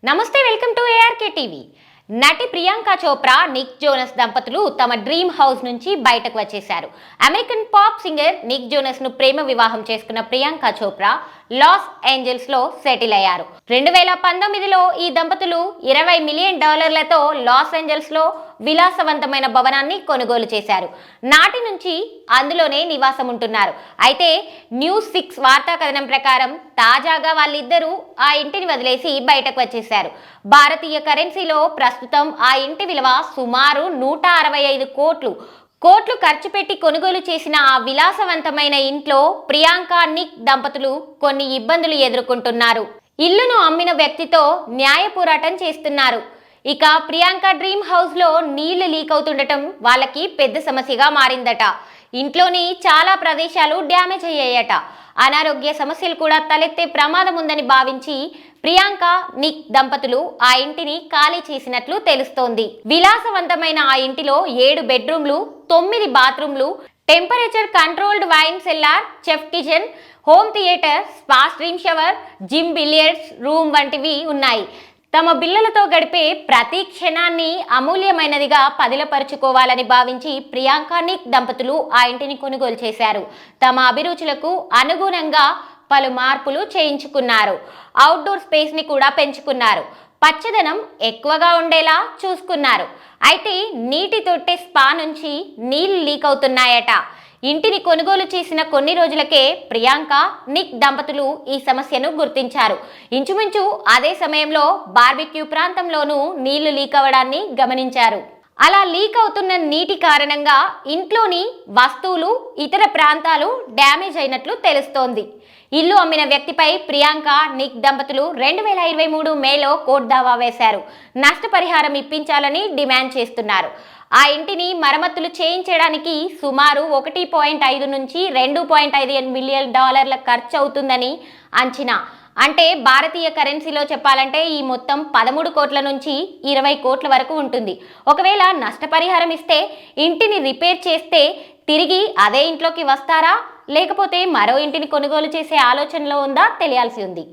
నమస్తే, welcome to ARK TV. నటి Priyanka Chopra, Nick Jonas దంపతులు తమ డ్రీమ్ హౌస్ నుంచి బయటకు వచ్చేశారు. American pop singer Nick Jonas ను ప్రేమ వివాహం చేసుకున్న ప్రియాంక చోప్రా లాస్ ఏంజల్స్ లో సెటిల్ అయ్యారు. 2019లో ఈ దంపతులు $20 మిలియన్ లాస్ ఏంజల్స్ లో విలాసవంతమైన భవనాన్ని కొనుగోలు చేశారు. నాటి నుంచి అందులోనే నివాసం ఉంటున్నారు. అయితే న్యూస్ 6 వార్తా కథనం ప్రకారం తాజాగా వాళ్ళిద్దరూ ఆ ఇంటిని వదిలేసి బయటకు వచ్చేశారు. భారతీయ కరెన్సీలో ప్రస్తుతం ఆ ఇంటి విలువ సుమారు 165 కోట్లు ఖర్చు పెట్టి కొనుగోలు చేసిన ఆ విలాసవంతమైన ఇంట్లో ప్రియాంక, నిక్ దంపతులు కొన్ని ఇబ్బందులు ఎదుర్కొంటున్నారు. ఇల్లును అమ్మిన వ్యక్తితో న్యాయ పోరాటం చేస్తున్నారు. ఇక ప్రియాంక డ్రీమ్ హౌస్ లో నీళ్లు లీక్ అవుతుండటం వాళ్ళకి పెద్ద సమస్యగా మారిందట. ఇంట్లోని చాలా ప్రదేశాలు డ్యామేజ్ అయ్యాయట. అనారోగ్య సమస్యలు కూడా తలెత్తే ప్రమాదం ఉందని భావించి ప్రియాంక, నిక్ దంపతులు ఆ ఇంటిని ఖాళీ చేసినట్లు తెలుస్తోంది. విలాసవంతమైన ఆ ఇంటిలో 7 బెడ్రూమ్లు, 9 బాత్రూమ్లు, temperature controlled wine cellar, chef kitchen, home theatre, spa, stream shower, gym, billiards room వంటివి ఉన్నాయి. తమ పిల్లలతో గడిపే ప్రతి క్షణాన్ని అమూల్యమైనదిగా పదిలపరుచుకోవాలని భావించి ప్రియాంక, నిక్ దంపతులు ఆ ఇంటిని కొనుగోలు చేశారు. తమ అభిరుచులకు అనుగుణంగా పలు మార్పులు చేయించుకున్నారు. అవుట్డోర్ స్పేస్ ని కూడా పెంచుకున్నారు. పచ్చదనం ఎక్కువగా ఉండేలా చూసుకున్నారు. అయితే నీటి తొట్టె స్పా నుంచి నీళ్లు లీక్ అవుతున్నాయట. ఇంటిని కొనుగోలు చేసిన కొన్ని రోజులకే ప్రియాంక, నిక్ దంపతులు ఈ సమస్యను గుర్తించారు. ఇంచుమించు అదే సమయంలో బార్బిక్యూ ప్రాంతంలోనూ నీళ్లు లీక్ అవ్వడాన్ని గమనించారు. అలా లీక్ అవుతున్న నీటి కారణంగా ఇంట్లోని వస్తువులు, ఇతర ప్రాంతాలు డ్యామేజ్ అయినట్లు తెలుస్తోంది. ఇల్లు అమ్మిన వ్యక్తిపై ప్రియాంక, నిక్ దంపతులు 2023 మేలో కోర్టు దావా వేశారు. నష్టపరిహారం ఇప్పించాలని డిమాండ్ చేస్తున్నారు. ఆ ఇంటిని మరమ్మతులు చేయించడానికి సుమారు 1.5 నుంచి 2.5 మిలియన్ డాలర్ల ఖర్చు అవుతుందని అంచనా. అంటే భారతీయ కరెన్సీలో చెప్పాలంటే ఈ మొత్తం 13 కోట్ల నుంచి 20 కోట్ల వరకు ఉంటుంది. ఒకవేళ నష్టపరిహారం ఇస్తే ఇంటిని రిపేర్ చేస్తే తిరిగి అదే ఇంట్లోకి వస్తారా, లేకపోతే మరో ఇంటిని కొనుగోలు చేసే ఆలోచనలో ఉందా తెలియాల్సి ఉంది.